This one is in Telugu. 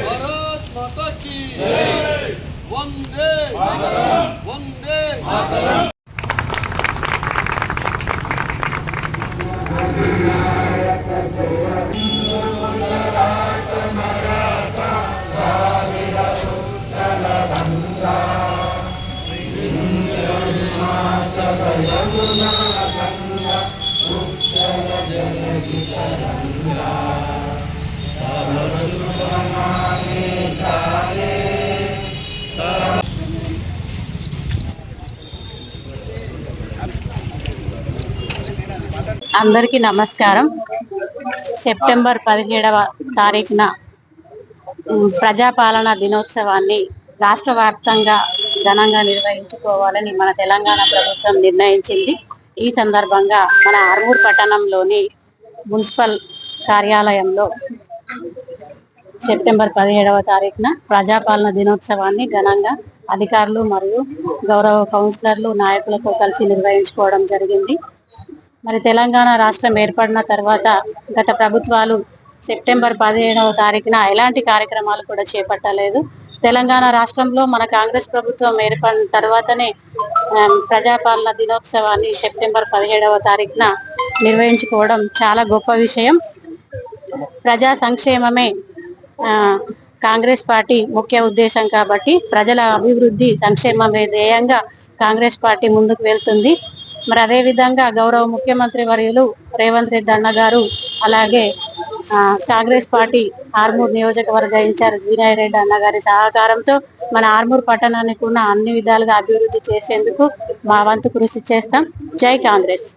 भारत माता की वंदे वंदे అందరికీ నమస్కారం. సెప్టెంబర్ 17వ తారీఖున ప్రజాపాలన దినోత్సవాన్ని రాష్ట్ర వ్యాప్తంగా ఘనంగా నిర్వహించుకోవాలని మన తెలంగాణ ప్రభుత్వం నిర్ణయించింది. ఈ సందర్భంగా మన ఆర్మూర్ పట్టణంలోని మున్సిపల్ కార్యాలయంలో సెప్టెంబర్ 17వ తారీఖున ప్రజాపాలన దినోత్సవాన్ని ఘనంగా అధికారులు మరియు గౌరవ కౌన్సిలర్లు నాయకులతో కలిసి నిర్వహించుకోవడం జరిగింది. మరి తెలంగాణ రాష్ట్రం ఏర్పడిన తర్వాత గత ప్రభుత్వాలు సెప్టెంబర్ 17వ తారీఖున ఎలాంటి కార్యక్రమాలు కూడా చేపట్టలేదు. తెలంగాణ రాష్ట్రంలో మన కాంగ్రెస్ ప్రభుత్వం ఏర్పడిన తర్వాతనే ప్రజాపాలన దినోత్సవాన్ని సెప్టెంబర్ 17వ తారీఖున నిర్వహించుకోవడం చాలా గొప్ప విషయం. ప్రజా సంక్షేమమే కాంగ్రెస్ పార్టీ ముఖ్య ఉద్దేశం కాబట్టి ప్రజల అభివృద్ధి సంక్షేమమే ధ్యేయంగా కాంగ్రెస్ పార్టీ ముందుకు వెళ్తుంది. మరి అదే విధంగా గౌరవ ముఖ్యమంత్రి వర్యులు రేవంత్ రెడ్డి అన్న గారు, అలాగే కాంగ్రెస్ పార్టీ ఆర్మూర్ నియోజకవర్గ ఇన్ఛార్జ్ వినయ్ రెడ్డి అన్న గారి సహకారంతో మన ఆర్మూర్ పట్టణానికి ఉన్న అన్ని విధాలుగా అభివృద్ధి చేసేందుకు మా వంతు కృషి చేస్తాం. జై కాంగ్రెస్.